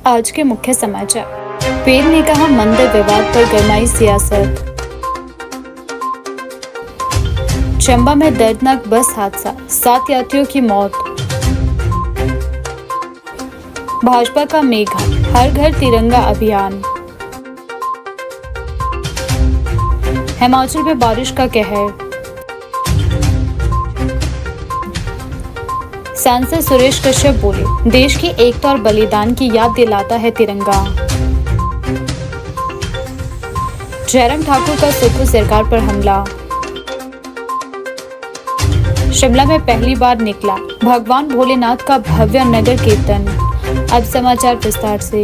आज के मुख्य समाचार। पेड़ ने कहा, मंदिर विवाद पर गरमाई सियासत। चंबा में दर्दनाक बस हादसा, 7 यात्रियों की मौत। भाजपा का मेघा, हर घर तिरंगा अभियान। हिमाचल में बारिश का कहर। सांसद सुरेश कश्यप बोले, देश की एकता और बलिदान की याद दिलाता है तिरंगा। जयराम ठाकुर का सुखू सरकार पर हमला। शिमला में पहली बार निकला भगवान भोलेनाथ का भव्य नगर कीर्तन। अब समाचार विस्तार से।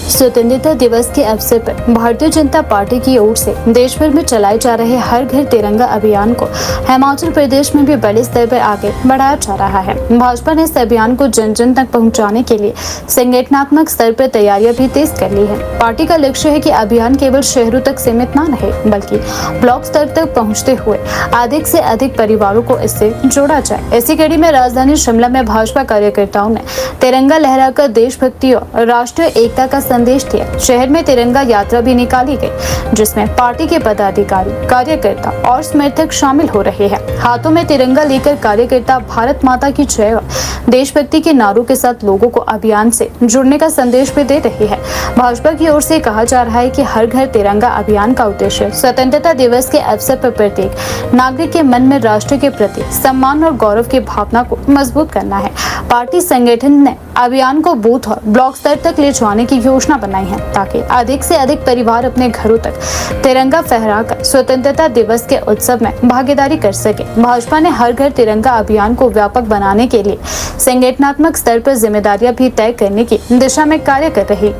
स्वतंत्रता दिवस के अवसर पर भारतीय जनता पार्टी की ओर से देश भर में चलाए जा रहे हर घर तिरंगा अभियान को हिमाचल प्रदेश में भी बड़े स्तर पर आगे बढ़ाया जा रहा है। भाजपा ने इस अभियान को जन जन तक पहुंचाने के लिए संगठनात्मक स्तर पर तैयारियां भी तेज कर ली है। पार्टी का लक्ष्य है कि अभियान केवल शहरों तक सीमित न रहे, बल्कि ब्लॉक स्तर तक पहुँचते हुए अधिक से अधिक परिवारों को इससे जोड़ा जाए। इसी कड़ी में राजधानी शिमला में भाजपा कार्यकर्ताओं ने तिरंगा लहराकर देशभक्ति और राष्ट्रीय एकता का संदेश दिया। शहर में तिरंगा यात्रा भी निकाली गई, जिसमें पार्टी के पदाधिकारी, कार्यकर्ता और समर्थक शामिल हो रहे हैं। हाथों में तिरंगा लेकर कार्यकर्ता भारत माता की जय और देशभक्ति के नारों के साथ लोगों को अभियान से जुड़ने का संदेश भी दे रहे हैं। भाजपा की ओर से कहा जा रहा है कि हर घर तिरंगा अभियान का उद्देश्य स्वतंत्रता दिवस के अवसर पर प्रत्येक नागरिक के मन में राष्ट्र के प्रति सम्मान और गौरव की भावना को मजबूत करना है। पार्टी संगठन ने अभियान को बूथ और ब्लॉक स्तर तक ले जाने की योजना बनाई है, ताकि अधिक से अधिक परिवार अपने घरों तक तिरंगा फहराकर स्वतंत्रता दिवस के उत्सव में भागीदारी कर सके। भाजपा ने हर घर तिरंगा अभियान को व्यापक बनाने के लिए संगठनात्मक स्तर पर जिम्मेदारियां भी तय करने की दिशा में कार्य कर रही।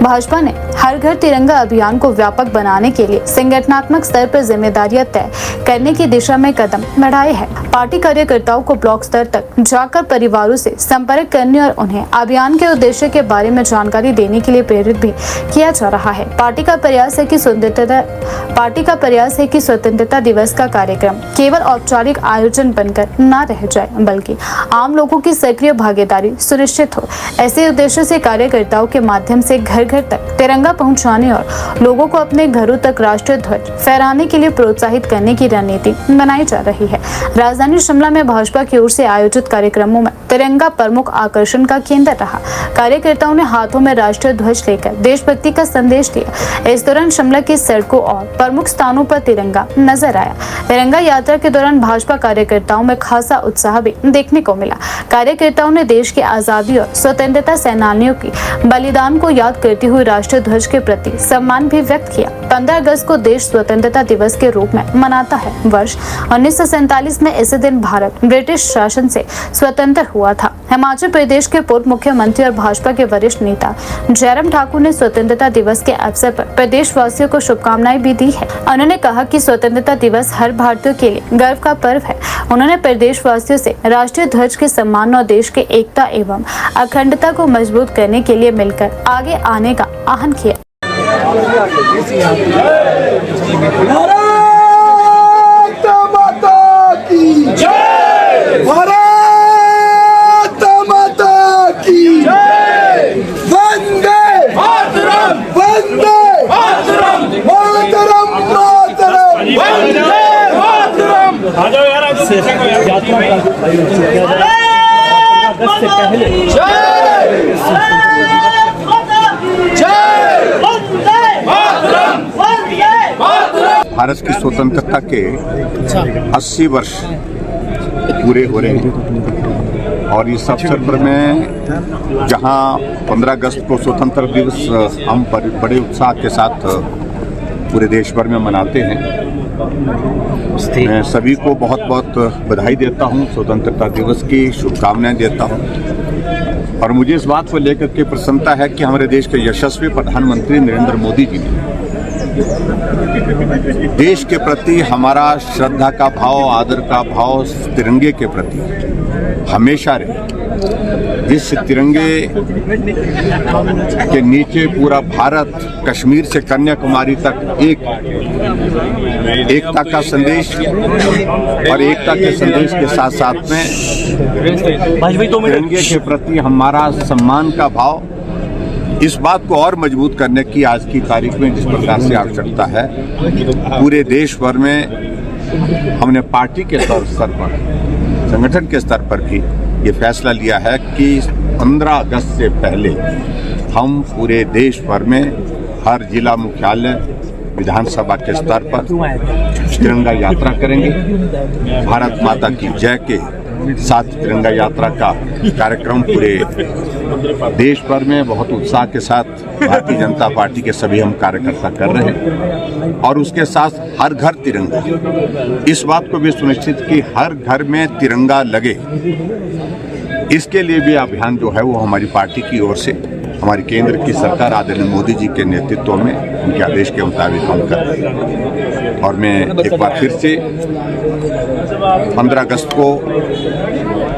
भाजपा ने हर घर तिरंगा अभियान को व्यापक बनाने के लिए संगठनात्मक स्तर पर जिम्मेदारियां तय करने की दिशा में कदम बढ़ाए हैं। पार्टी कार्यकर्ताओं को ब्लॉक स्तर तक जाकर परिवारों से संपर्क करने और उन्हें अभियान के उद्देश्य के बारे में जानकारी देने के लिए प्रेरित भी किया जा रहा है। पार्टी का प्रयास है कि स्वतंत्रता दिवस का कार्यक्रम केवल औपचारिक आयोजन बनकर न रह जाए, बल्कि आम लोगों की सक्रिय भागीदारी सुनिश्चित हो। ऐसे उद्देश्य से कार्यकर्ताओं के माध्यम से घर घर तक तिरंगा पहुंचाने और लोगों को अपने घरों तक राष्ट्रीय ध्वज फहराने के लिए प्रोत्साहित करने की रणनीति बनाई जा रही है। राजधानी शिमला में भाजपा की ओर से आयोजित कार्यक्रमों में तिरंगा प्रमुख आकर्षण का केंद्र रहा। कार्यकर्ताओं ने हाथों में राष्ट्रीय ध्वज लेकर देशभक्ति का संदेश दिया। इस दौरान शिमला की सड़कों और प्रमुख स्थानों पर तिरंगा नजर आया। तिरंगा यात्रा के दौरान भाजपा कार्यकर्ताओं में खासा उत्साह भी देखने को मिला। कार्यकर्ताओं ने देश की आजादी और स्वतंत्रता सेनानियों की बलिदान को याद करते हुए राष्ट्रीय ध्वज के प्रति सम्मान भी व्यक्त किया। 15 अगस्त को देश स्वतंत्रता दिवस के रूप में मनाता है। वर्ष 1947 में इसी दिन भारत ब्रिटिश शासन से स्वतंत्र हुआ था। हिमाचल प्रदेश के पूर्व मुख्यमंत्री और भाजपा के वरिष्ठ नेता जयराम ठाकुर ने स्वतंत्रता दिवस के अवसर पर प्रदेशवासियों को शुभकामनाएं भी दी है। उन्होंने कहा कि स्वतंत्रता दिवस हर भारतीय के लिए गर्व का पर्व है। उन्होंने प्रदेशवासियों से राष्ट्रीय ध्वज के सम्मान और देश की एकता एवं अखंडता को मजबूत करने के लिए मिलकर आगे आने का आह्वान किया। भारत की स्वतंत्रता के 80 वर्ष पूरे हो रहे हैं और इस अवसर पर मैं जहां 15 अगस्त को स्वतंत्रता दिवस हम बड़े उत्साह के साथ पूरे देश भर में मनाते हैं, मैं सभी को बहुत बहुत बधाई देता हूं, स्वतंत्रता दिवस की शुभकामनाएं देता हूं। और मुझे इस बात को लेकर के प्रसन्नता है कि हमारे देश के यशस्वी प्रधानमंत्री नरेंद्र मोदी जी ने देश के प्रति हमारा श्रद्धा का भाव, आदर का भाव तिरंगे के प्रति हमेशा रहे। जिस तिरंगे के नीचे पूरा भारत कश्मीर से कन्याकुमारी तक एकता का संदेश और एकता के संदेश के साथ साथ में तिरंगे के प्रति हमारा सम्मान का भाव इस बात को और मजबूत करने की आज की तारीख में जिस प्रकार से आवश्यकता है, पूरे देश भर में हमने पार्टी के स्तर पर, संगठन के स्तर पर भी ये फैसला लिया है कि 15 अगस्त से पहले हम पूरे देश भर में हर जिला मुख्यालय, विधानसभा के स्तर पर तिरंगा यात्रा करेंगे। भारत माता की जय के साथ तिरंगा यात्रा का कार्यक्रम पूरे देश भर में बहुत उत्साह के साथ भारतीय जनता पार्टी के सभी हम कार्यकर्ता कर रहे हैं, और उसके साथ हर घर तिरंगा, इस बात को भी सुनिश्चित कि हर घर में तिरंगा लगे, इसके लिए भी अभियान जो है वो हमारी पार्टी की ओर से, हमारी केंद्र की सरकार आदरणीय मोदी जी के नेतृत्व में उनके आदेश के मुताबिक हम कर रहे हैं। और मैं एक बार फिर से 15 अगस्त को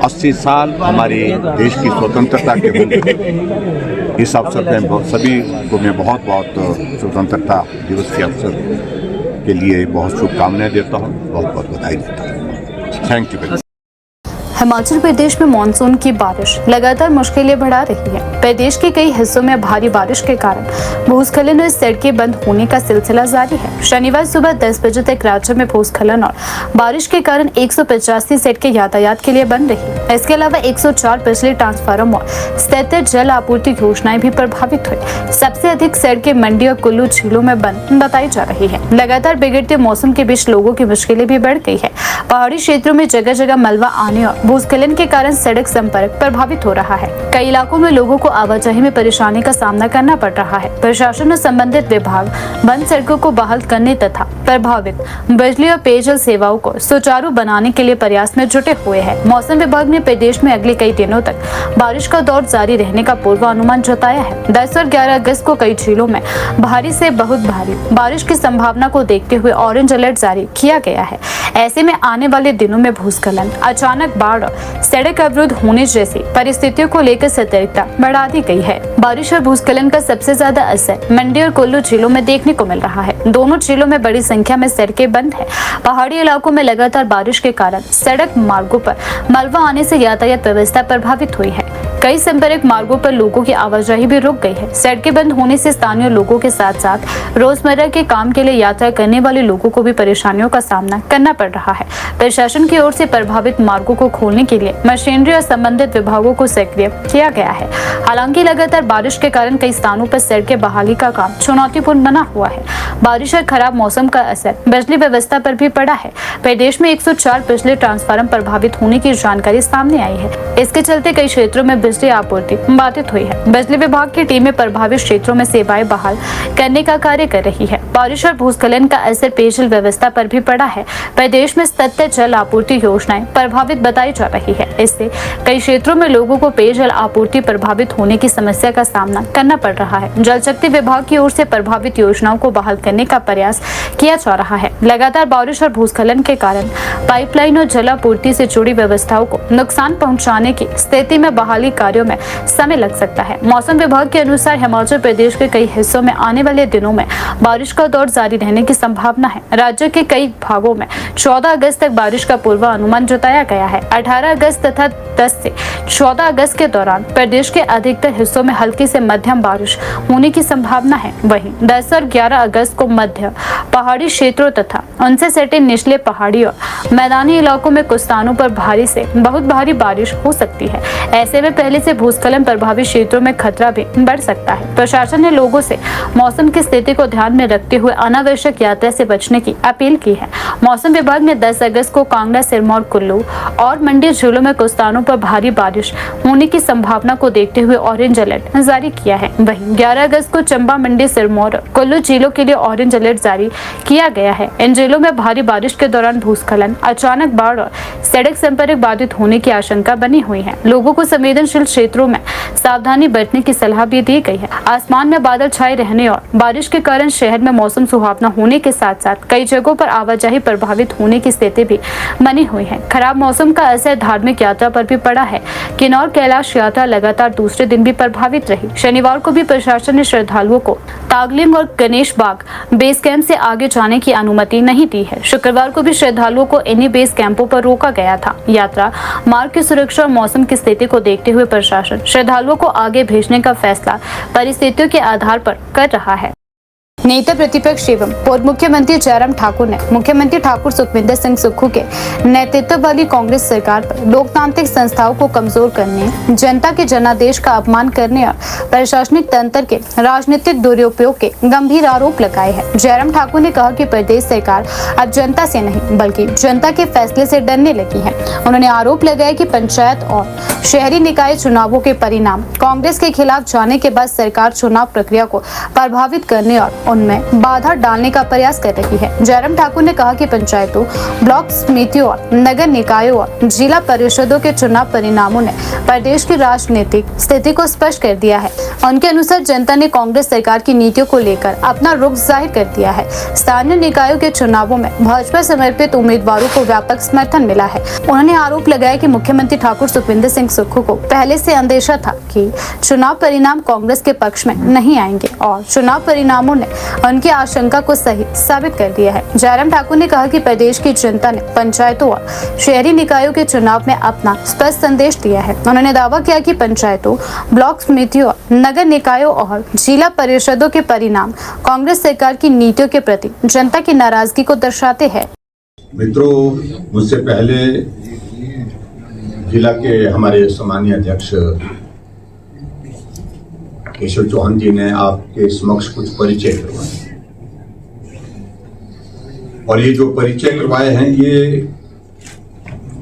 80 साल हमारे देश की स्वतंत्रता के होंगे, इस अवसर पर सभी को मैं बहुत बहुत स्वतंत्रता दिवस के अवसर के लिए बहुत शुभकामनाएं देता हूँ, बहुत बहुत बधाई देता हूँ। Thank you. हिमाचल प्रदेश में मानसून की बारिश लगातार मुश्किलें बढ़ा रही है। प्रदेश के कई हिस्सों में भारी बारिश के कारण भूस्खलन और सड़कें बंद होने का सिलसिला जारी है। शनिवार सुबह 10 बजे तक राज्य में भूस्खलन और बारिश के कारण 185 सड़कें यातायात के लिए बंद रही। इसके अलावा 104 बिजली ट्रांसफार्मर और 77 जल आपूर्ति योजनाएं भी प्रभावित हुई। सबसे अधिक सड़कें मंडी और कुल्लू झीलों में बंद बताई जा रही है। लगातार बिगड़ते मौसम के बीच लोगों की मुश्किलें भी बढ़ गई है। पहाड़ी क्षेत्रों में जगह जगह मलबा आने और भूस्खलन के कारण सड़क संपर्क प्रभावित हो रहा है। कई इलाकों में लोगों को आवाजाही में परेशानी का सामना करना पड़ रहा है। प्रशासन और संबंधित विभाग बंद सड़कों को बहाल करने तथा प्रभावित बिजली और पेयजल सेवाओं को सुचारू बनाने के लिए प्रयास में जुटे हुए हैं। मौसम विभाग ने प्रदेश में अगले कई दिनों तक बारिश का दौर जारी रहने का पूर्वानुमान जताया है। 10 और 11 अगस्त को कई जिलों में भारी से बहुत भारी बारिश की संभावना को देखते हुए ऑरेंज अलर्ट जारी किया गया है। ऐसे में आने वाले दिनों में भूस्खलन, अचानक बाढ़, सड़क अवरुद्ध होने जैसी परिस्थितियों को लेकर सतर्कता बढ़ा दी गई है। बारिश और भूस्खलन का सबसे ज्यादा असर मंडी और कुल्लू जिलों में देखने को मिल रहा है। दोनों जिलों में बड़ी संख्या में सड़कें बंद है। पहाड़ी इलाकों में लगातार बारिश के कारण सड़क मार्गों पर मलबा आने से यातायात व्यवस्था प्रभावित हुई है। कई संपर्क मार्गों पर लोगों की आवाजाही भी रुक गई है। सड़कें बंद होने से स्थानीय लोगों के साथ साथ रोजमर्रा के काम के लिए यात्रा करने वाले लोगों को भी परेशानियों का सामना करना पड़ रहा है। प्रशासन की ओर से प्रभावित मार्गों को खोलने के लिए मशीनरी और संबंधित विभागों को सक्रिय किया गया है। हालांकि लगातार बारिश के कारण कई स्थानों पर सड़कें बहाली का काम चुनौतीपूर्ण बना हुआ है। बारिश और खराब मौसम का असर बिजली व्यवस्था पर भी पड़ा है। प्रदेश में 104 बिजली ट्रांसफार्मर प्रभावित होने की जानकारी सामने आई है। इसके चलते कई क्षेत्रों में बिजली आपूर्ति बाधित हुई है। बिजली विभाग की टीमें प्रभावित क्षेत्रों में सेवाएं बहाल करने का कार्य कर रही है। बारिश और भूस्खलन का असर पेयजल व्यवस्था पर भी पड़ा है। प्रदेश में 77 जल आपूर्ति योजनाएं प्रभावित बताई जा रही है। इससे कई क्षेत्रों में लोगों को पेयजल आपूर्ति प्रभावित होने की समस्या का सामना करना पड़ रहा है। जल शक्ति विभाग की ओर से प्रभावित योजनाओं को बहाल करने का प्रयास किया जा रहा है। लगातार बारिश और भूस्खलन के कारण पाइपलाइन और जल आपूर्ति से जुड़ी व्यवस्थाओं को नुकसान पहुंचाने की स्थिति में बहाली कार्यों में समय लग सकता है। मौसम विभाग के अनुसार हिमाचल प्रदेश के कई हिस्सों में आने वाले दिनों में बारिश का दौर जारी रहने की संभावना है। राज्य के कई भागों में 14 अगस्त तक बारिश का पूर्वानुमान जताया गया है। 18 अगस्त तथा 10 से 14 अगस्त के दौरान प्रदेश के अधिकतर हिस्सों में हल्की से मध्यम बारिश होने की संभावना है। वहीं 10 और 11 अगस्त को मध्य पहाड़ी क्षेत्रों तथा उनसे सटे निचले पहाड़ी और मैदानी इलाकों में कुछ स्थानों पर भारी से बहुत भारी बारिश हो सकती है। ऐसे में पहले से भूस्खलन प्रभावित क्षेत्रों में खतरा भी बढ़ सकता है। प्रशासन ने लोगों से मौसम की स्थिति को ध्यान में रखते हुए अनावश्यक यात्रा से बचने की अपील की है। मौसम विभाग ने 10 अगस्त को कांगड़ा, सिरमौर, कुल्लू और मंडी जिलों में कुछ स्थानों पर भारी बारिश होने की संभावना को देखते हुए ऑरेंज अलर्ट जारी किया है। वहीं 11 अगस्त को चंबा, मंडी, सिरमौर, कुल्लू जिलों के लिए ऑरेंज अलर्ट जारी किया गया है। इन जिलों में भारी बारिश के दौरान भूस्खलन, अचानक बाढ़ और सड़क संपर्क बाधित होने की आशंका बनी हुई है। लोगों को संवेदनशील क्षेत्रों में सावधानी बरतने की सलाह भी दी गई है। आसमान में बादल छाए रहने और बारिश के कारण शहर में मौसम सुहावना होने के साथ साथ कई जगहों पर आवाजाही प्रभावित होने की स्थिति भी बनी हुई है। खराब मौसम का असर धार्मिक यात्रा पर भी पड़ा है। किन्नौर कैलाश यात्रा लगातार दूसरे दिन भी प्रभावित रही। शनिवार को भी प्रशासन ने श्रद्धालुओं को तागलिंग और गणेश बाग बेस कैंप से आगे जाने की अनुमति नहीं दी है। शुक्रवार को भी श्रद्धालुओं को इन्हीं बेस कैंपों पर रोका गया था। यात्रा मार्ग की सुरक्षा और मौसम की स्थिति को देखते हुए प्रशासन श्रद्धालुओं को आगे भेजने का फैसला परिस्थितियों के आधार पर कर रहा है। नेता प्रतिपक्ष एवं पूर्व मुख्यमंत्री जयराम ठाकुर ने मुख्यमंत्री ठाकुर सुखविंदर सिंह सुक्खू के नेतृत्व वाली कांग्रेस सरकार पर लोकतांत्रिक संस्थाओं को कमजोर करने, जनता के जनादेश का अपमान करने और प्रशासनिक तंत्र के राजनीतिक दुरुपयोग के गंभीर आरोप लगाए हैं। जयराम ठाकुर ने कहा कि प्रदेश सरकार अब जनता से नहीं बल्कि जनता के फैसले से डरने लगी है। उन्होंने आरोप लगाया कि पंचायत और शहरी निकाय चुनावों के परिणाम कांग्रेस के खिलाफ जाने के बाद सरकार चुनाव प्रक्रिया को प्रभावित करने और उनमें बाधा डालने का प्रयास कर रही है। जयराम ठाकुर ने कहा कि पंचायतों, ब्लॉक समितियों और नगर निकायों और जिला परिषदों के चुनाव परिणामों ने प्रदेश की राजनीतिक स्थिति को स्पष्ट कर दिया है। उनके अनुसार जनता ने कांग्रेस सरकार की नीतियों को लेकर अपना रुख जाहिर कर दिया है। स्थानीय निकायों के चुनावों में भाजपा समर्पित उम्मीदवारों को व्यापक समर्थन मिला है। उन्होंने आरोप लगाया कि मुख्यमंत्री ठाकुर सुखविंदर सिंह सुक्खू को पहले से अंदेशा था कि चुनाव परिणाम कांग्रेस के पक्ष में नहीं आएंगे और चुनाव परिणामों ने उनकी आशंका को सही साबित कर दिया है। जयराम ठाकुर ने कहा कि प्रदेश की जनता ने पंचायतों और शहरी निकायों के चुनाव में अपना स्पष्ट संदेश दिया है। उन्होंने दावा किया कि पंचायतों, ब्लॉक समितियों, नगर निकायों और जिला परिषदों के परिणाम कांग्रेस सरकार की नीतियों के प्रति जनता की नाराजगी को दर्शाते हैं। मित्रों, मुझसे पहले जिला के हमारे सम्मानीय अध्यक्ष केशव चौहान जी ने आपके समक्ष कुछ परिचय करवाए और ये जो परिचय करवाए हैं ये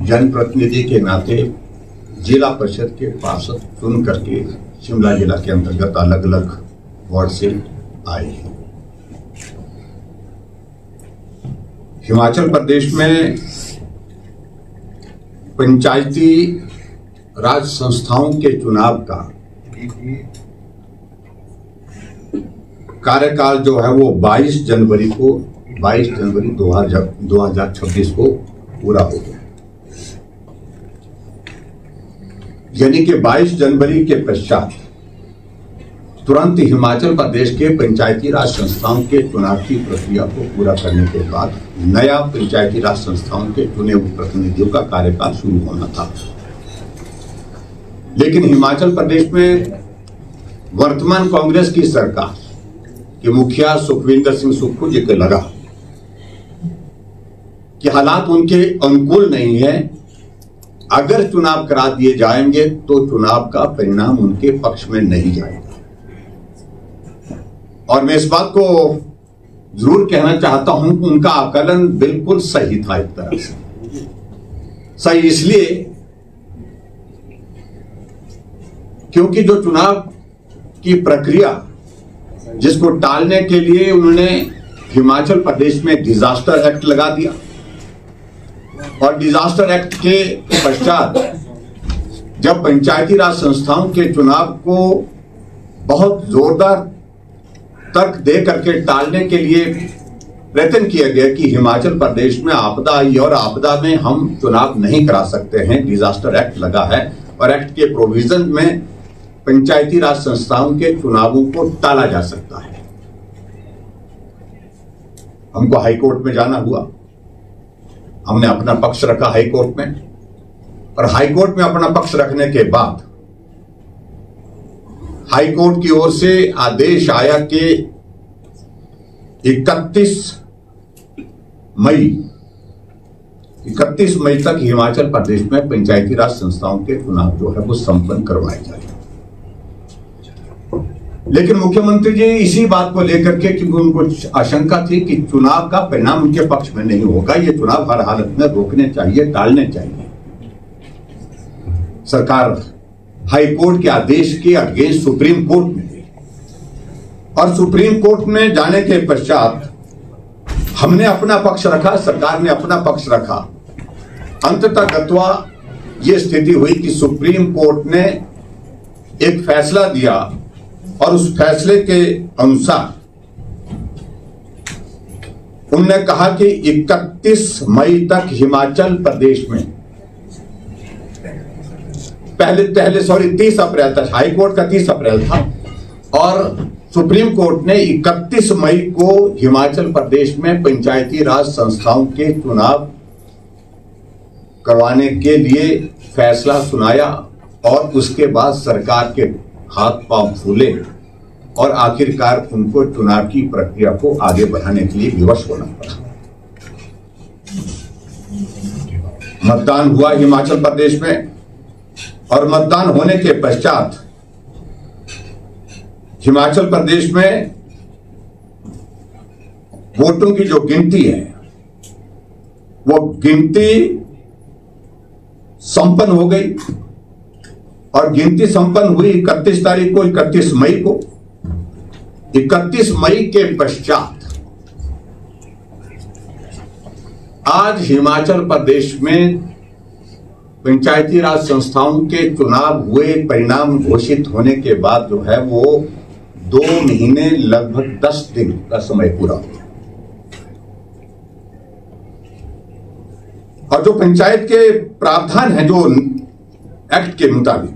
जनप्रतिनिधि के नाते जिला परिषद के पार्षद चुन करके शिमला जिला के अंतर्गत अलग अलग वार्ड से आए हैं। हिमाचल प्रदेश में पंचायती राज संस्थाओं के चुनाव का कार्यकाल जो है वो 22 जनवरी 2026 को पूरा हो गया। यानी कि 22 जनवरी के पश्चात तुरंत हिमाचल प्रदेश के पंचायती राज संस्थाओं के चुनाव की प्रक्रिया को पूरा करने के बाद नया पंचायती राज संस्थाओं के चुने हुए प्रतिनिधियों का कार्यकाल शुरू होना था। लेकिन हिमाचल प्रदेश में वर्तमान कांग्रेस की सरकार के मुखिया सुखविंदर सिंह सुक्खू जी को लगा कि हालात उनके अनुकूल नहीं है। अगर चुनाव करा दिए जाएंगे तो चुनाव का परिणाम उनके पक्ष में नहीं जाएगा। और मैं इस बात को जरूर कहना चाहता हूं कि उनका आकलन बिल्कुल सही था। एक तरह से सही इसलिए क्योंकि जो चुनाव की प्रक्रिया जिसको टालने के लिए उन्होंने हिमाचल प्रदेश में डिजास्टर एक्ट लगा दिया और डिजास्टर एक्ट के पश्चात जब पंचायती राज संस्थाओं के चुनाव को बहुत जोरदार तर्क दे करके टालने के लिए प्रयत्न किया गया कि हिमाचल प्रदेश में आपदा आई और आपदा में हम चुनाव नहीं करा सकते हैं, डिजास्टर एक्ट लगा है और एक्ट के प्रोविजन में पंचायती राज संस्थाओं के चुनावों को टाला जा सकता है। हमको हाई कोर्ट में जाना हुआ, हमने अपना पक्ष रखा हाई कोर्ट में और हाई कोर्ट में अपना पक्ष रखने के बाद हाई कोर्ट की ओर से आदेश आया कि 31 मई तक हिमाचल प्रदेश में पंचायती राज संस्थाओं के चुनाव जो है वो संपन्न करवाए जाए। लेकिन मुख्यमंत्री जी इसी बात को लेकर के कि उनको आशंका थी कि चुनाव का परिणाम उनके पक्ष में नहीं होगा, ये चुनाव हर हालत में रोकने चाहिए, टालने चाहिए। सरकार हाई कोर्ट के आदेश के अगेंस्ट सुप्रीम कोर्ट में गई और सुप्रीम कोर्ट में जाने के पश्चात हमने अपना पक्ष रखा, सरकार ने अपना पक्ष रखा। अंततः गत्वा ये स्थिति हुई कि सुप्रीम कोर्ट ने एक फैसला दिया और उस फैसले के अनुसार उन्होंने कहा कि 31 मई तक हिमाचल प्रदेश में 30 अप्रैल तक, हाई कोर्ट का 30 अप्रैल था और सुप्रीम कोर्ट ने 31 मई को हिमाचल प्रदेश में पंचायती राज संस्थाओं के चुनाव करवाने के लिए फैसला सुनाया और उसके बाद सरकार के हाथ पांव फूले और आखिरकार उनको चुनाव की प्रक्रिया को आगे बढ़ाने के लिए विवश होना पड़ा। मतदान हुआ हिमाचल प्रदेश में और मतदान होने के पश्चात हिमाचल प्रदेश में वोटों की जो गिनती है वो गिनती संपन्न हो गई और गिनती संपन्न हुई 31 तारीख को, 31 मई को। 31 मई के पश्चात आज हिमाचल प्रदेश में पंचायती राज संस्थाओं के चुनाव हुए, परिणाम घोषित होने के बाद जो है वो 2 महीने लगभग 10 दिन का समय पूरा हो गया। और जो पंचायत के प्रावधान है जो एक्ट के मुताबिक,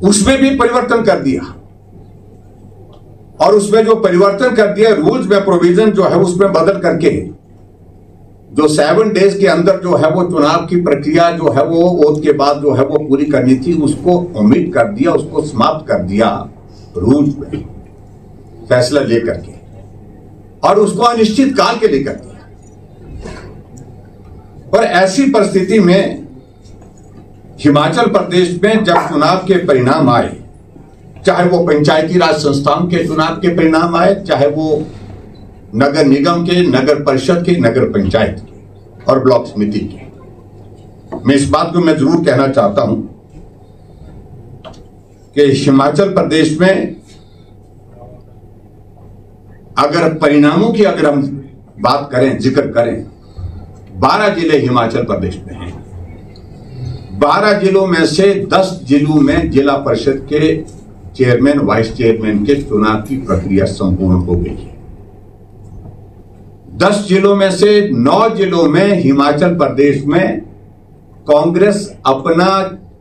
उसमें भी परिवर्तन कर दिया और उसमें जो परिवर्तन कर दिया, रूल्स में प्रोविजन जो है उसमें बदल करके जो 7 डेज के अंदर जो है वो चुनाव की प्रक्रिया जो है वो वोट के बाद जो है वो पूरी करनी थी, उसको ओमिट कर दिया, उसको समाप्त कर दिया रूल्स में फैसला लेकर के और उसको अनिश्चित काल के लिए कर दिया। और ऐसी परिस्थिति में हिमाचल प्रदेश में जब चुनाव के परिणाम आए, चाहे वो पंचायती राज संस्थाओं के चुनाव के परिणाम आए, चाहे वो नगर निगम के, नगर परिषद के, नगर पंचायत के और ब्लॉक समिति के, मैं इस बात को मैं जरूर कहना चाहता हूं कि हिमाचल प्रदेश में अगर परिणामों की अगर हम बात करें, जिक्र करें, 12 जिले हिमाचल प्रदेश में हैं। 12 जिलों में से 10 जिलों में जिला परिषद के चेयरमैन, वाइस चेयरमैन के चुनाव की प्रक्रिया संपूर्ण हो गई है। 10 जिलों में से 9 जिलों में हिमाचल प्रदेश में कांग्रेस अपना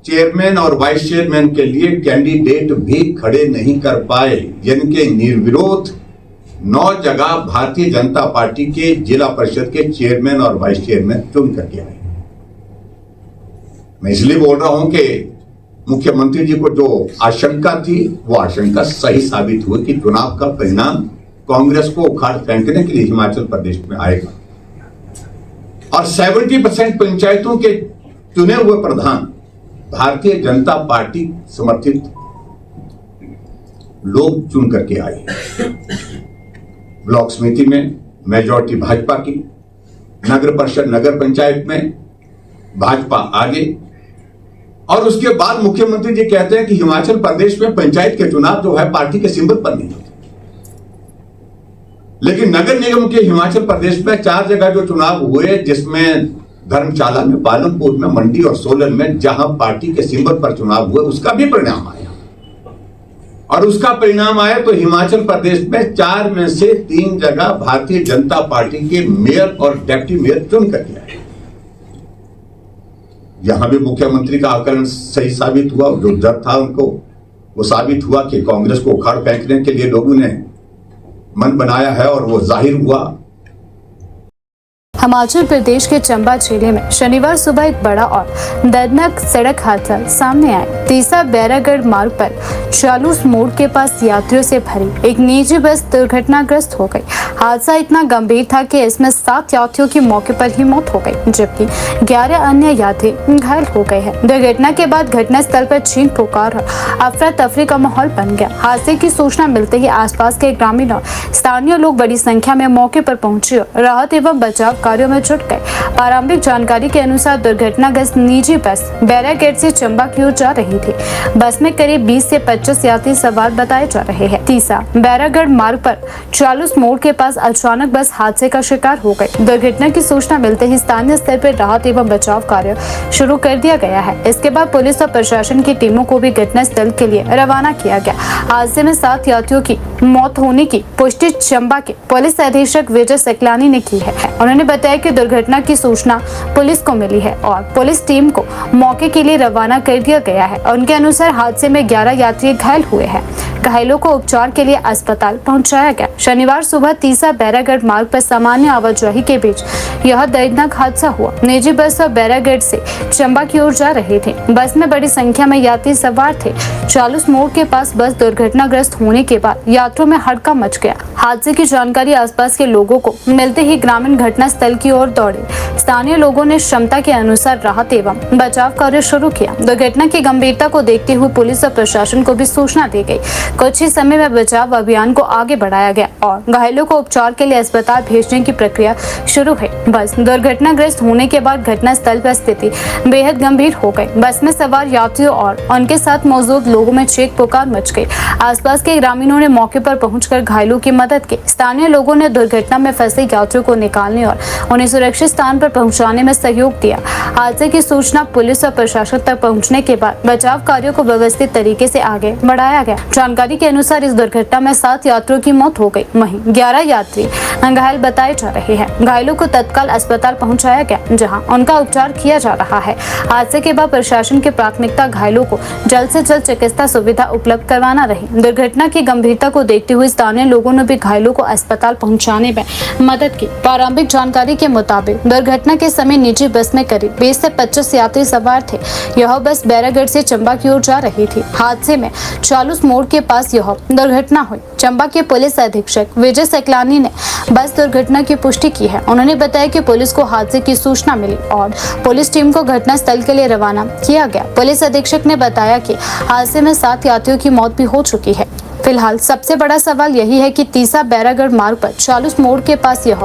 चेयरमैन और वाइस चेयरमैन के लिए कैंडिडेट भी खड़े नहीं कर पाए, यानी कि निर्विरोध 9 जगह भारतीय जनता पार्टी के जिला परिषद के चेयरमैन और वाइस चेयरमैन चुन करके आए। मैं इसलिए बोल रहा हूं कि मुख्यमंत्री जी को जो आशंका थी वो आशंका सही साबित हुई कि चुनाव का परिणाम कांग्रेस को उखाड़ फेंकने के लिए हिमाचल प्रदेश में आएगा और 70% पंचायतों के चुने हुए प्रधान भारतीय जनता पार्टी समर्थित लोग चुन करके आए। ब्लॉक समिति में मेजॉरिटी भाजपा की, नगर परिषद, नगर पंचायत में भाजपा आगे। और उसके बाद मुख्यमंत्री जी कहते हैं कि हिमाचल प्रदेश में पंचायत के चुनाव जो है पार्टी के सिंबल पर नहीं होते, लेकिन नगर निगम के हिमाचल प्रदेश में 4 जगह जो चुनाव हुए, जिसमें धर्मशाला में, पालमपुर में, मंडी और सोलन में, जहां पार्टी के सिंबल पर चुनाव हुए, उसका भी परिणाम आया। और उसका परिणाम आया तो हिमाचल प्रदेश में 4 में से 3 जगह भारतीय जनता पार्टी के मेयर और डिप्टी मेयर चुन करके आए। यहां भी मुख्यमंत्री का आकलन सही साबित हुआ, जो डर था उनको वो साबित हुआ कि कांग्रेस को उखाड़ फेंकने के लिए लोगों ने मन बनाया है और वो जाहिर हुआ। हिमाचल प्रदेश के चंबा जिले में शनिवार सुबह एक बड़ा और दर्दनाक सड़क हादसा सामने आया। तीसा बैरागढ़ मार्ग पर चालूस मोड़ के पास यात्रियों से भरी एक निजी बस दुर्घटनाग्रस्त हो गई। हादसा इतना गंभीर था कि इसमें 7 यात्रियों की मौके पर ही मौत हो गई, जबकि 11 अन्य यात्री घायल हो गए हैं। दुर्घटना के बाद घटनास्थल पर चीख पुकार और अफरा तफरी का माहौल बन गया। हादसे की सूचना मिलते ही आसपास के ग्रामीण और स्थानीय लोग बड़ी संख्या में मौके पर पहुंचे और राहत एवं बचाव कार्य कार्यों में जुट गए। प्रारंभिक जानकारी के अनुसार दुर्घटनाग्रस्त निजी बस बैरागेट से चंबा की ओर जा रही थी। बस में करीब 20 से 25 यात्री सवार बताए जा रहे हैं। तीसा बैरागढ़ मार्ग पर चालूस मोड़ के पास अचानक बस हादसे का शिकार हो गई। दुर्घटना की सूचना मिलते ही स्थानीय स्तर पर राहत एवं बचाव कार्य शुरू कर दिया गया है। इसके बाद पुलिस और प्रशासन की टीमों को भी घटनास्थल के लिए रवाना किया गया। हादसे में 7 यात्रियों की मौत होने की पुष्टि चंबा के पुलिस अधीक्षक विजय सकलानी ने की है। उन्होंने बताया कि दुर्घटना की सूचना पुलिस को मिली है और पुलिस टीम को मौके के लिए रवाना कर दिया गया है। उनके अनुसार हादसे में 11 यात्री घायल हुए हैं। घायलों को उपचार के लिए अस्पताल पहुंचाया गया। शनिवार सुबह तीसा बैरागढ़ मार्ग पर सामान्य आवाजाही के बीच यह दर्दनाक हादसा हुआ। निजी बस और बैरागढ़ से चंबा की ओर जा रहे थे। बस में बड़ी संख्या में यात्री सवार थे। चालूस मोड़ के पास बस दुर्घटनाग्रस्त होने के बाद यात्रियों में हड़कंप मच गया। हादसे की जानकारी आसपास के लोगों को मिलते ही ग्रामीण घटनास्थल की ओर दौड़े। स्थानीय लोगों ने क्षमता के अनुसार राहत एवं बचाव कार्य शुरू किया। दुर्घटना की गंभीरता को देखते हुए पुलिस और प्रशासन को भी सूचना दी गई। कुछ ही समय में बचाव अभियान को आगे बढ़ाया गया और घायलों को उपचार के लिए अस्पताल भेजने की प्रक्रिया शुरू है। बस दुर्घटनाग्रस्त होने के बाद घटनास्थल पर स्थिति बेहद गंभीर हो गई। बस में सवार यात्रियों और उनके साथ मौजूद लोगों में चीख पुकार मच गई। आसपास के ग्रामीणों ने मौके पर पहुंचकर घायलों की मदद की। स्थानीय लोगों ने दुर्घटना में फंसे यात्रियों को निकालने और उन्हें सुरक्षित स्थान पर पहुंचाने में सहयोग दिया। हादसे की सूचना पुलिस और प्रशासन तक पहुंचने के बाद बचाव कार्यों को व्यवस्थित तरीके से आगे बढ़ाया गया। जानकारी के अनुसार इस दुर्घटना में 7 यात्रियों की मौत हो गई, वहीं 11 यात्री घायल बताए जा रहे हैं। घायलों को तत्काल अस्पताल पहुंचाया गया, जहां उनका उपचार किया जा रहा है। हादसे के बाद प्रशासन की प्राथमिकता घायलों को जल्द से जल्द चिकित्सा सुविधा उपलब्ध करवाना रही। दुर्घटना की गंभीरता को देखते हुए स्थानीय लोगों ने भी घायलों को अस्पताल पहुंचाने में मदद की। प्रारंभिक जानकारी के मुताबिक दुर्घटना के समय निजी बस में करीब 20 से 25 यात्री सवार थे। यह बस बैरागढ़ से चंबा की ओर जा रही थी। हादसे में चालूस मोड़ के पास यह दुर्घटना हुई। चंबा के पुलिस अधीक्षक विजय सकलानी ने बस दुर्घटना की पुष्टि की है। उन्होंने बताया कि पुलिस को हादसे की सूचना मिली और पुलिस टीम को घटनास्थल के लिए रवाना किया गया। पुलिस अधीक्षक ने बताया कि हादसे में 7 यात्रियों की मौत भी हो चुकी है। फिलहाल सबसे बड़ा सवाल यही है कि तीसा बैरागढ़ मार्ग पर चालूस मोड़ के पास यह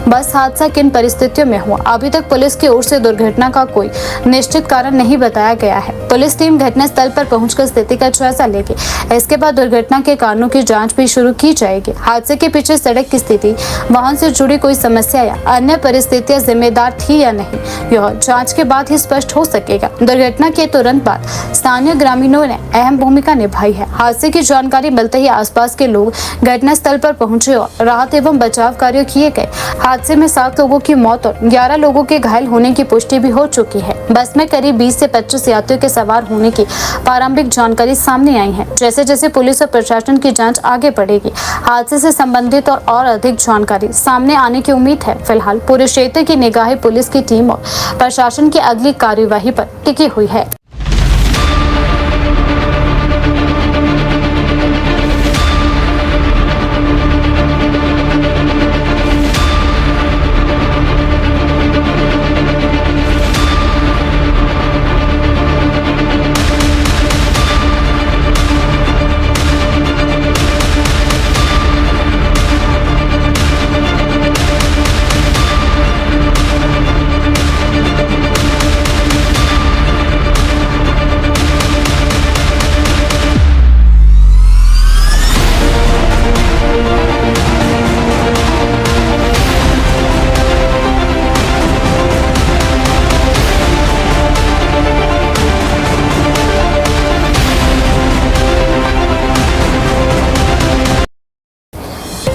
बस हादसा किन परिस्थितियों में हुआ। अभी तक पुलिस की ओर से दुर्घटना का कोई निश्चित कारण नहीं बताया गया है। पुलिस टीम घटनास्थल पर पहुंचकर स्थिति का जायजा लेगी। इसके बाद दुर्घटना के कारणों की जांच भी शुरू की जाएगी। हादसे के पीछे सड़क की स्थिति, वाहन से जुड़ी कोई समस्या या अन्य परिस्थितियां जिम्मेदार थी या नहीं, यह जाँच के बाद ही स्पष्ट हो सकेगा। दुर्घटना के तुरंत बाद स्थानीय ग्रामीणों ने अहम भूमिका निभाई है। हादसे की जानकारी मिलते ही आसपास के लोग घटनास्थल पर पहुंचे और राहत एवं बचाव कार्य किए गए। हादसे में 7 लोगों की मौत और 11 लोगों के घायल होने की पुष्टि भी हो चुकी है। बस में करीब 20 से 25 यात्रियों के सवार होने की प्रारंभिक जानकारी सामने आई है। जैसे जैसे पुलिस और प्रशासन की जांच आगे बढ़ेगी, हादसे से संबंधित और अधिक जानकारी सामने आने की उम्मीद है। फिलहाल पूरे क्षेत्र की निगाहें पुलिस की टीम और प्रशासन की अगली कार्यवाही पर टिकी हुई है।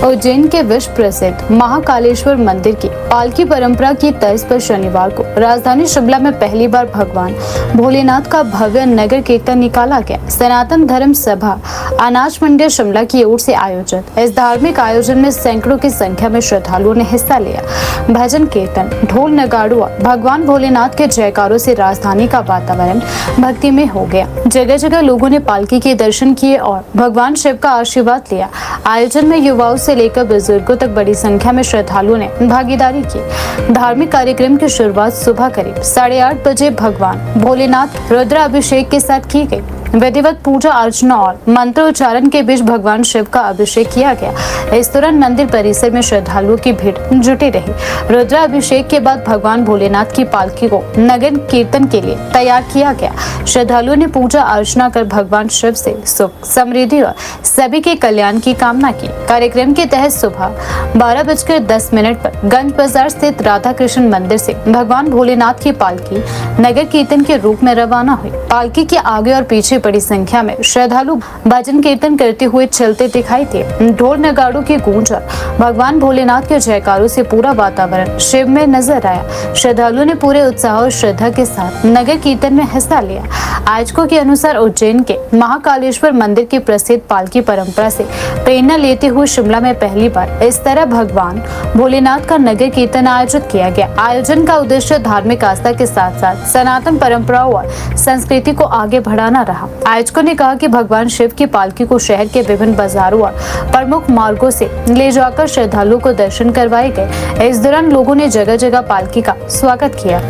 उज्जैन के विश्व प्रसिद्ध महाकालेश्वर मंदिर की पालकी परंपरा की तर्ज पर शनिवार को राजधानी शिमला में पहली बार भगवान भोलेनाथ का भव्य नगर कीर्तन निकाला गया। सनातन धर्म सभा अनाज मंडी शिमला की ओर से आयोजित इस धार्मिक आयोजन में सैकड़ों की संख्या में श्रद्धालुओं ने हिस्सा लिया। भजन कीर्तन, ढोल नगाड़ों, भगवान भोलेनाथ के जयकारों से राजधानी का वातावरण भक्तिमय हो गया। जगह जगह लोगों ने पालकी के दर्शन किए और भगवान शिव का आशीर्वाद लिया। आयोजन में युवाओं से लेकर बुजुर्गों तक बड़ी संख्या में श्रद्धालुओं ने भागीदारी की। धार्मिक कार्यक्रम की शुरुआत सुबह करीब 8:30 बजे भगवान भोलेनाथ रुद्राभिषेक के साथ की गई। विधिवत पूजा अर्चना और मंत्रोच्चारण के बीच भगवान शिव का अभिषेक किया गया। इस दौरान मंदिर परिसर में श्रद्धालुओं की भीड़ जुटी रही। रुद्राभिषेक के बाद भगवान भोलेनाथ की पालकी को नगर कीर्तन के लिए तैयार किया गया। श्रद्धालुओं ने पूजा अर्चना कर भगवान शिव से सुख समृद्धि और सभी के कल्याण की कामना की। कार्यक्रम के तहत सुबह 12:10 पर गंज बाजार स्थित राधा कृष्ण मंदिर से भगवान भोलेनाथ की पालकी नगर कीर्तन के रूप में रवाना हुई। पालकी के आगे और पीछे बड़ी संख्या में श्रद्धालु भजन कीर्तन करते हुए चलते दिखाई दिए। ढोल नगाड़ों की गूंज और भगवान भोलेनाथ के जयकारों से पूरा वातावरण शिव में नजर आया। श्रद्धालुओं ने पूरे उत्साह और श्रद्धा के साथ नगर कीर्तन में हिस्सा लिया। आयोजकों के अनुसार उज्जैन के महाकालेश्वर मंदिर की प्रसिद्ध पालकी परंपरा से प्रेरणा लेते हुए शिमला में पहली बार इस तरह भगवान भोलेनाथ का नगर कीर्तन आयोजित किया गया। आयोजन का उद्देश्य धार्मिक आस्था के साथ साथ सनातन परंपराओं और संस्कृति को आगे बढ़ाना रहा। आयोजकों ने कहा कि भगवान शिव की पालकी को शहर के विभिन्न बाजारों और प्रमुख मार्गों से ले जाकर श्रद्धालुओं को दर्शन करवाए गए। इस दौरान लोगों ने जगह जगह पालकी का स्वागत किया।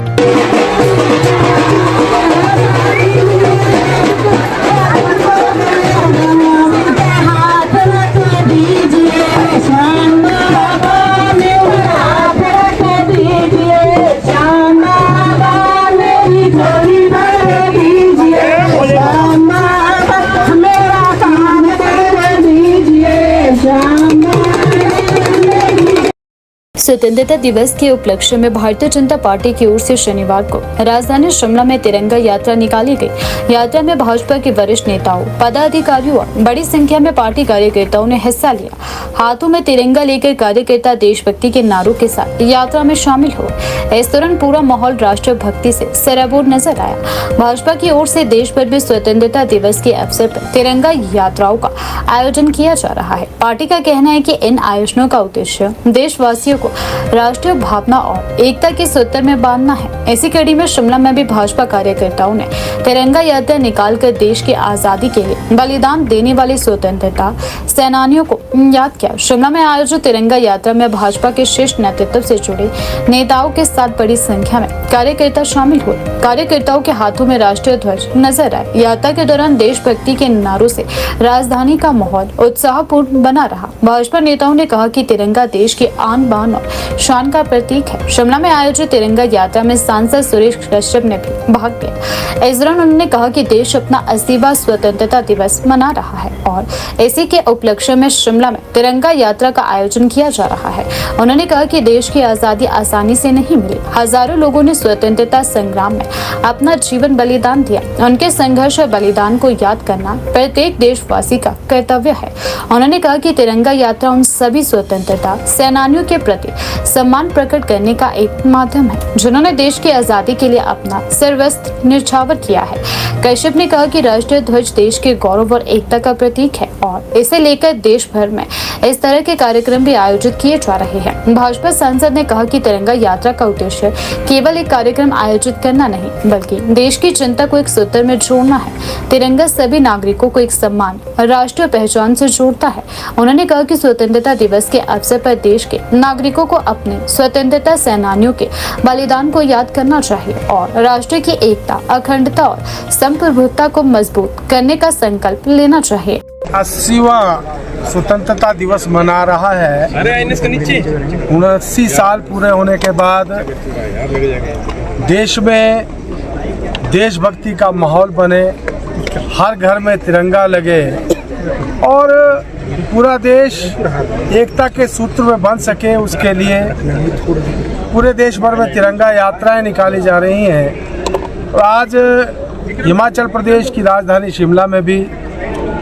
स्वतंत्रता दिवस के उपलक्ष्य में भारतीय जनता पार्टी की ओर से शनिवार को राजधानी शिमला में तिरंगा यात्रा निकाली गई। यात्रा में भाजपा के वरिष्ठ नेताओं, पदाधिकारियों और बड़ी संख्या में पार्टी कार्यकर्ताओं ने हिस्सा लिया। हाथों में तिरंगा लेकर कार्यकर्ता देशभक्ति के नारों के साथ यात्रा में शामिल हुए। इस दौरान पूरा माहौल राष्ट्रीय भक्ति से सराबोर नजर आया। भाजपा की ओर से देश भर में स्वतंत्रता दिवस के अवसर पर तिरंगा यात्राओं का आयोजन किया जा रहा है। पार्टी का कहना है कि इन आयोजनों का उद्देश्य देशवासियों को राष्ट्रीय भावना और एकता के सूत्र में बांधना है। इसी कड़ी में शिमला में भी भाजपा कार्यकर्ताओं ने तिरंगा यात्रा निकालकर देश की आजादी के लिए बलिदान देने वाले स्वतंत्रता सेनानियों को याद किया। शिमला में आयोजित तिरंगा यात्रा में भाजपा के शीर्ष नेतृत्व से जुड़े नेताओं के साथ बड़ी संख्या में कार्यकर्ता शामिल हुए। कार्यकर्ताओं के हाथों में राष्ट्रीय ध्वज नजर आए। यात्रा के दौरान देशभक्ति के नारों से राजधानी का माहौल उत्साहपूर्ण बना रहा। भाजपा नेताओं ने कहा कि तिरंगा देश की आन बान और शान का प्रतीक है। शिमला में आयोजित तिरंगा यात्रा में सांसद सुरेश कश्यप ने भी भाग लिया। इस दौरान उन्होंने कहा कि देश अपना 80वां स्वतंत्रता दिवस मना रहा है और इसी के उपलक्ष्य में शिमला में तिरंगा यात्रा का आयोजन किया जा रहा है। उन्होंने कहा कि देश की आजादी आसानी से नहीं मिली। हजारों लोगों ने स्वतंत्रता संग्राम में अपना जीवन बलिदान दिया। उनके संघर्ष और बलिदान को याद करना प्रत्येक देशवासी का कर्तव्य है। उन्होंने कहा कि तिरंगा यात्रा उन सभी स्वतंत्रता सेनानियों के प्रति सम्मान प्रकट करने का एक माध्यम है जिन्होंने देश की आजादी के लिए अपना सर्वस्व न्यौछावर किया है। कश्यप ने कहा कि राष्ट्रीय ध्वज देश के गौरव और एकता का प्रतीक है और इसे लेकर देश भर में इस तरह के कार्यक्रम भी आयोजित किए जा रहे हैं। भाजपा सांसद ने कहा कि तिरंगा यात्रा का उद्देश्य केवल एक कार्यक्रम आयोजित करना नहीं बल्कि देश की जनता को एक सूत्र में जोड़ना है। तिरंगा सभी नागरिकों को एक सम्मान और राष्ट्रीय पहचान से जोड़ता है। उन्होंने कहा कि स्वतंत्रता दिवस के अवसर पर देश के नागरिकों को अपने स्वतंत्रता सेनानियों के बलिदान को याद करना चाहिए और राष्ट्र की एकता, अखंडता और संप्रभुता को मजबूत करने का संकल्प लेना चाहिए। 80वां स्वतंत्रता दिवस मना रहा है। 79 साल पूरे होने के बाद देश में देशभक्ति का माहौल बने, हर घर में तिरंगा लगे और पूरा देश एकता के सूत्र में बंध सके, उसके लिए पूरे देश भर में तिरंगा यात्राएं निकाली जा रही हैं। और आज हिमाचल प्रदेश की राजधानी शिमला में भी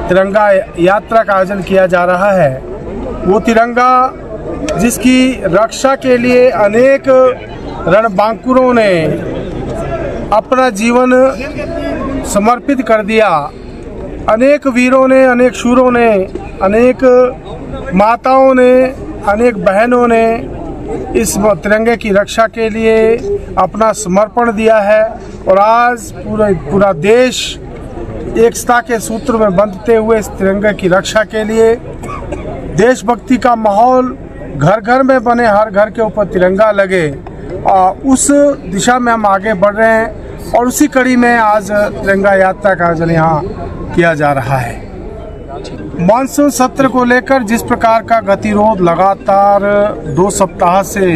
तिरंगा यात्रा का आयोजन किया जा रहा है। वो तिरंगा जिसकी रक्षा के लिए अनेक रणबांकुरों ने अपना जीवन समर्पित कर दिया, अनेक वीरों ने, अनेक शूरों ने, अनेक माताओं ने, अनेक बहनों ने इस तिरंगे की रक्षा के लिए अपना समर्पण दिया है। और आज पूरा देश एकता के सूत्र में बंधते हुए इस तिरंगे की रक्षा के लिए देशभक्ति का माहौल घर घर में बने, हर घर के ऊपर तिरंगा लगे और उस दिशा में हम आगे बढ़ रहे हैं। और उसी कड़ी में आज तिरंगा यात्रा का आयोजन यहाँ किया जा रहा है। मानसून सत्र को लेकर जिस प्रकार का गतिरोध लगातार 2 सप्ताह से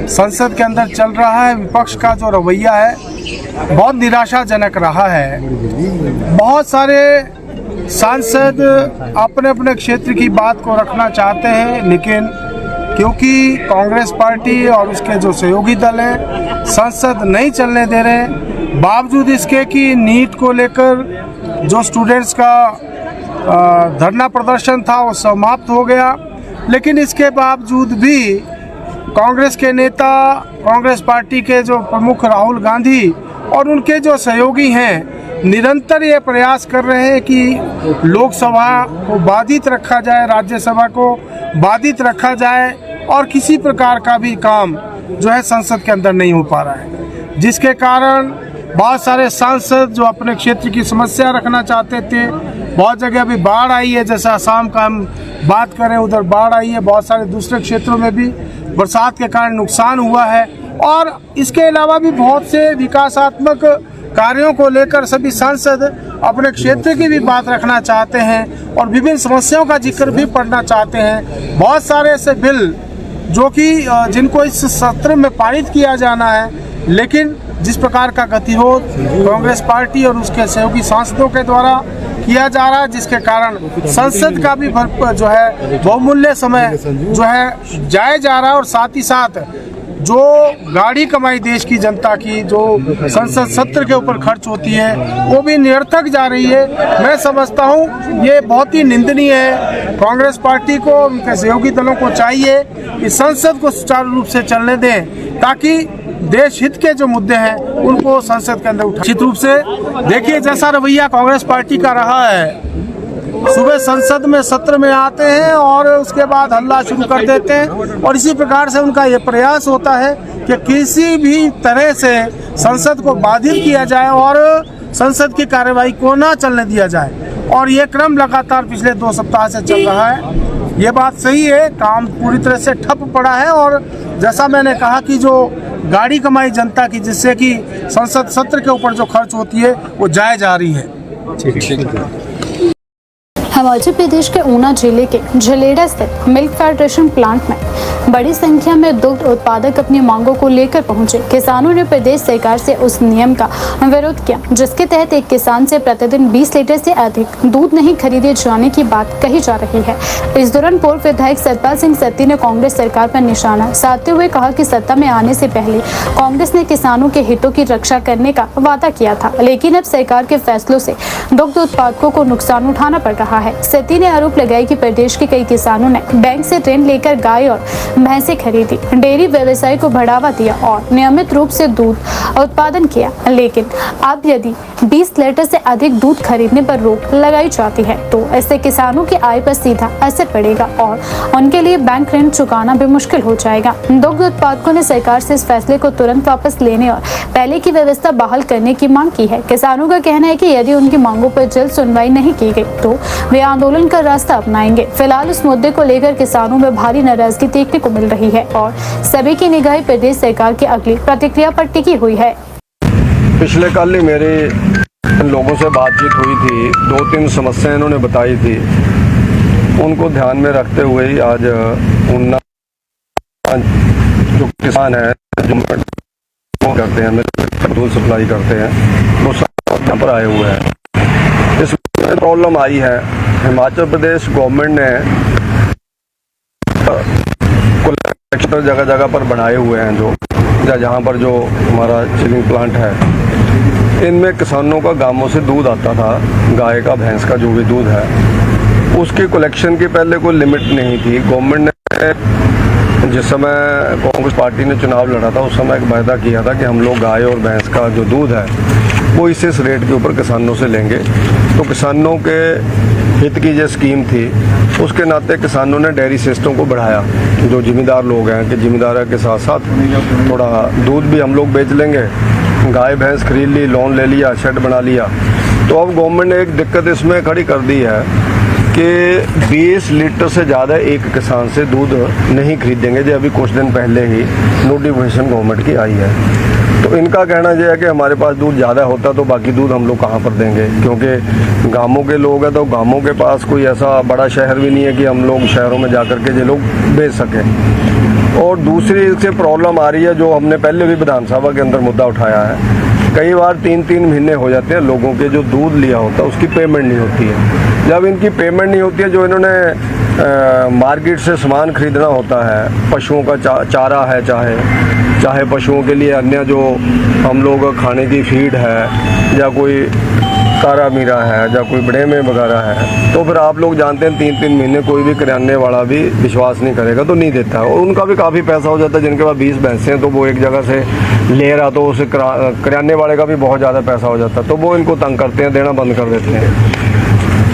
संसद के अंदर चल रहा है, विपक्ष का जो रवैया है बहुत निराशाजनक रहा है। बहुत सारे सांसद अपने अपने क्षेत्र की बात को रखना चाहते हैं, लेकिन क्योंकि कांग्रेस पार्टी और उसके जो सहयोगी दल हैं संसद नहीं चलने दे रहे, बावजूद इसके कि नीट को लेकर जो स्टूडेंट्स का धरना प्रदर्शन था वो समाप्त हो गया, लेकिन इसके बावजूद भी कांग्रेस के नेता, कांग्रेस पार्टी के जो प्रमुख राहुल गांधी और उनके जो सहयोगी हैं निरंतर ये प्रयास कर रहे हैं कि लोकसभा को बाधित रखा जाए, राज्यसभा को बाधित रखा जाए और किसी प्रकार का भी काम जो है संसद के अंदर नहीं हो पा रहा है, जिसके कारण बहुत सारे सांसद जो अपने क्षेत्र की समस्या रखना चाहते थे, बहुत जगह अभी बाढ़ आई है, जैसे असम का हम बात करें उधर बाढ़ आई है, बहुत सारे दूसरे क्षेत्रों में भी बरसात के कारण नुकसान हुआ है और इसके अलावा भी बहुत से विकासात्मक कार्यों को लेकर सभी सांसद अपने क्षेत्र की भी बात रखना चाहते हैं और विभिन्न समस्याओं का जिक्र भी पढ़ना चाहते हैं। बहुत सारे ऐसे बिल जो कि जिनको इस सत्र में पारित किया जाना है, लेकिन जिस प्रकार का गतिरोध कांग्रेस पार्टी और उसके सहयोगी सांसदों के द्वारा किया जा रहा है, जिसके कारण संसद का भी जो है बहुमूल्य समय जो है जाया जा रहा है और साथ ही साथ जो गाड़ी कमाई देश की जनता की जो संसद सत्र के ऊपर खर्च होती है वो भी निरर्थक जा रही है। मैं समझता हूँ ये बहुत ही निंदनीय है। कांग्रेस पार्टी को, उनके सहयोगी दलों को चाहिए कि संसद को सुचारू रूप से चलने दें ताकि देश हित के जो मुद्दे हैं उनको संसद के अंदर निश्चित रूप से देखिए जैसा रवैया कांग्रेस पार्टी का रहा है, सुबह संसद में सत्र में आते हैं और उसके बाद हल्ला शुरू कर देते हैं और इसी प्रकार से उनका ये प्रयास होता है कि किसी भी तरह से संसद को बाधित किया जाए और संसद की कार्यवाही को ना चलने दिया जाए और ये क्रम लगातार पिछले 2 सप्ताह से चल रहा है। ये बात सही है, काम पूरी तरह से ठप पड़ा है और जैसा मैंने कहा कि जो गाड़ी कमाई जनता की जिससे कि संसद सत्र के ऊपर जो खर्च होती है वो जाए जा रही है। हिमाचल प्रदेश के ऊना जिले के झलेड़ा स्थित मिल्क फेडरेशन प्लांट में बड़ी संख्या में दुग्ध उत्पादक अपनी मांगों को लेकर पहुंचे। किसानों ने प्रदेश सरकार से उस नियम का विरोध किया जिसके तहत एक किसान से प्रतिदिन 20 लीटर से अधिक दूध नहीं खरीदे जाने की बात कही जा रही है। इस दौरान पूर्व विधायक सतपाल सिंह सत्ती ने कांग्रेस सरकार पर निशाना साधते हुए कहा कि सत्ता में आने से पहले कांग्रेस ने किसानों के हितों की रक्षा करने का वादा किया था, लेकिन अब सरकार के फैसलों से दुग्ध उत्पादकों को नुकसान उठाना पड़ रहा है। सत्ती ने आरोप लगाया कि प्रदेश के कई किसानों ने बैंक से ऋण लेकर गाय और भैंसें खरीदी, डेयरी व्यवसाय को बढ़ावा दिया और नियमित रूप से दूध उत्पादन किया, लेकिन अब यदि 20 लीटर से अधिक दूध खरीदने पर रोक लगाई जाती है तो इससे किसानों की आय पर सीधा असर पड़ेगा और उनके लिए बैंक ऋण चुकाना भी मुश्किल हो जाएगा। दुग्ध उत्पादकों ने सरकार से इस फैसले को तुरंत वापस लेने और पहले की व्यवस्था बहाल करने की मांग की है। किसानों का कहना है कि यदि उनकी मांगों पर जल्द सुनवाई नहीं की गई तो वे आंदोलन का रास्ता अपनाएंगे। फिलहाल इस मुद्दे को लेकर किसानों में भारी नाराजगी देखने को मिल रही है और सभी की निगाहें प्रदेश सरकार की अगली प्रतिक्रिया पर टिकी हुई है। पिछले कल ही मेरे लोगों से बातचीत हुई थी, 2-3 समस्याएं इन्होंने बताई थी, उनको ध्यान में रखते हुए ही आज उन्ना जो किसान है जो करते हैं दूध सप्लाई करते हैं वो सब यहाँ पर आए हुए हैं। इसमें प्रॉब्लम आई है, हिमाचल प्रदेश गवर्नमेंट ने कलेक्टर जगह जगह पर बनाए हुए हैं जो जहाँ पर जो हमारा चिलिंग प्लांट है, इनमें किसानों का गांवों से दूध आता था, गाय का भैंस का जो भी दूध है उसके कलेक्शन की पहले कोई लिमिट नहीं थी। गवर्नमेंट ने जिस समय कांग्रेस पार्टी ने चुनाव लड़ा था उस समय एक वायदा किया था कि हम लोग गाय और भैंस का जो दूध है वो इस रेट के ऊपर किसानों से लेंगे। तो किसानों के हित की जो स्कीम थी उसके नाते किसानों ने डेयरी सिस्टम को बढ़ाया। जो जिम्मेदार लोग हैं कि जिम्मेदारी के साथ साथ थोड़ा दूध भी हम लोग बेच लेंगे, गाय भैंस खरीद ली, लोन ले लिया, शेड बना लिया। तो अब गवर्नमेंट ने एक दिक्कत इसमें खड़ी कर दी है कि 20 लीटर से ज़्यादा एक किसान से दूध नहीं खरीदेंगे। जो अभी कुछ दिन पहले ही नोटिफिकेशन गवर्नमेंट की आई है, तो तो इनका कहना यह है कि हमारे पास दूध ज़्यादा होता तो बाकी दूध हम लोग कहाँ पर देंगे, क्योंकि गांवों के लोग हैं तो गांवों के पास कोई ऐसा बड़ा शहर भी नहीं है कि हम लोग शहरों में जा कर के ये लोग बेच सकें। और दूसरी इससे प्रॉब्लम आ रही है, जो हमने पहले भी विधानसभा के अंदर मुद्दा उठाया है, कई बार 3-3 महीने हो जाते हैं लोगों के जो दूध लिया होता है उसकी पेमेंट नहीं होती है। जब इनकी पेमेंट नहीं होती है, जो इन्होंने मार्केट से सामान खरीदना होता है, पशुओं का चारा है, चाहे पशुओं के लिए अन्य जो हम लोग खाने की फीड है, या कोई तारा मीरा है, या कोई बड़े में वगैरह है, तो फिर आप लोग जानते हैं 3-3 महीने कोई भी किराने वाला भी विश्वास नहीं करेगा तो नहीं देता है। और उनका भी काफ़ी पैसा हो जाता है। जिनके पास 20 भैंसें हैं तो वो एक जगह से ले रहा, तो उसे किराने वाले का भी बहुत ज़्यादा पैसा हो जाता है, तो वो इनको तंग करते हैं, देना बंद कर देते हैं।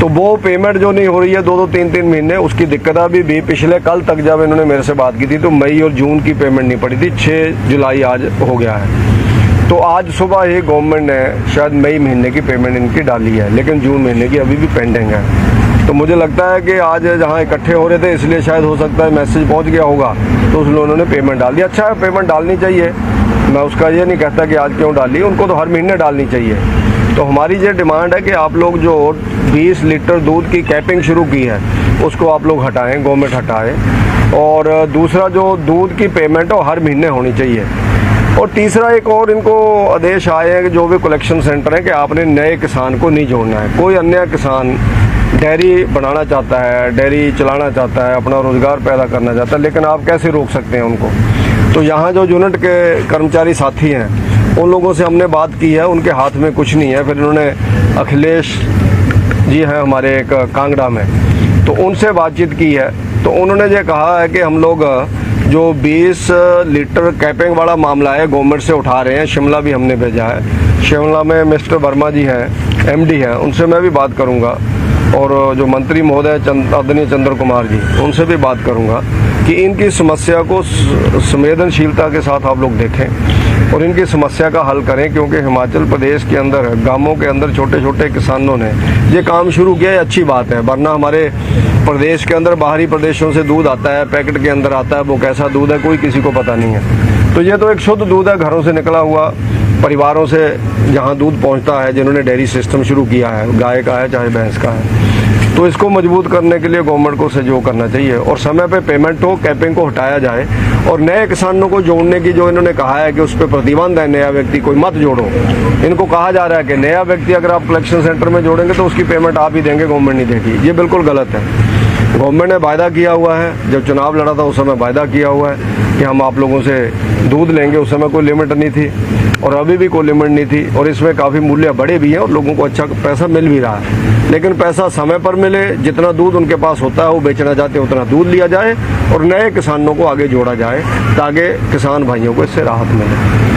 तो वो पेमेंट जो नहीं हो रही है 2-2, 3-3 महीने, उसकी दिक्कत अभी भी पिछले कल तक जब इन्होंने मेरे से बात की थी तो मई और जून की पेमेंट नहीं पड़ी थी। 6 जुलाई आज हो गया है, तो आज सुबह ही गवर्नमेंट ने शायद मई महीने की पेमेंट इनकी डाली है, लेकिन जून महीने की अभी भी पेंडिंग है। तो मुझे लगता है कि आज जहाँ इकट्ठे हो रहे थे इसलिए शायद हो सकता है मैसेज पहुँच गया होगा, तो उस लोगों ने पेमेंट डाल दी। अच्छा है, पेमेंट डालनी चाहिए, मैं उसका ये नहीं कहता कि आज क्यों डाली, उनको तो हर महीने डालनी चाहिए। तो हमारी ये डिमांड है कि आप लोग जो 20 लीटर दूध की कैपिंग शुरू की है उसको आप लोग हटाएं, गवर्नमेंट हटाए। और दूसरा जो दूध की पेमेंट है वो हर महीने होनी चाहिए। और तीसरा एक और इनको आदेश आए हैं कि जो भी कलेक्शन सेंटर है कि आपने नए किसान को नहीं जोड़ना है। कोई अन्य किसान डेयरी बनाना चाहता है, डेयरी चलाना चाहता है, अपना रोजगार पैदा करना चाहता है, लेकिन आप कैसे रोक सकते हैं उनको। तो यहाँ जो यूनिट के कर्मचारी साथी हैं उन लोगों से हमने बात की है, उनके हाथ में कुछ नहीं है। फिर इन्होंने अखिलेश जी हैं हमारे एक कांगड़ा में, तो उनसे बातचीत की है, तो उन्होंने ये कहा है कि हम लोग जो 20 लीटर कैपिंग वाला मामला है गवर्नमेंट से उठा रहे हैं। शिमला भी हमने भेजा है, शिमला में मिस्टर वर्मा जी हैं, एमडी हैं, उनसे मैं भी बात करूंगा। और जो मंत्री महोदय आदरणीय चंद्र कुमार जी, उनसे भी बात करूंगा कि इनकी समस्या को संवेदनशीलता के साथ आप लोग देखें और इनकी समस्या का हल करें, क्योंकि हिमाचल प्रदेश के अंदर गांवों के अंदर छोटे छोटे किसानों ने ये काम शुरू किया है। अच्छी बात है, वरना हमारे प्रदेश के अंदर बाहरी प्रदेशों से दूध आता है, पैकेट के अंदर आता है, वो कैसा दूध है कोई किसी को पता नहीं है। तो ये तो एक शुद्ध दूध है, घरों से निकला हुआ, परिवारों से जहाँ दूध पहुँचता है, जिन्होंने डेयरी सिस्टम शुरू किया है, गाय का है चाहे भैंस का है। तो इसको मजबूत करने के लिए गवर्नमेंट को सहयोग करना चाहिए और समय पे पेमेंट हो, कैपिंग को हटाया जाए। और नए किसानों को जोड़ने की जो इन्होंने कहा है कि उस पर प्रतिबंध है, नया व्यक्ति कोई मत जोड़ो। इनको कहा जा रहा है कि नया व्यक्ति अगर आप कलेक्शन सेंटर में जोड़ेंगे तो उसकी पेमेंट आप ही देंगे, गवर्नमेंट नहीं देगी। ये बिल्कुल गलत है। गवर्नमेंट ने वायदा किया हुआ है, जब चुनाव लड़ा था उस समय वायदा किया हुआ है कि हम आप लोगों से दूध लेंगे। उस समय कोई लिमिट नहीं थी और अभी भी कोई लिमिट नहीं थी, और इसमें काफ़ी मूल्य बढ़े भी हैं और लोगों को अच्छा पैसा मिल भी रहा है। लेकिन पैसा समय पर मिले, जितना दूध उनके पास होता है वो बेचना चाहते हैं उतना दूध लिया जाए और नए किसानों को आगे जोड़ा जाए ताकि किसान भाइयों को इससे राहत मिले।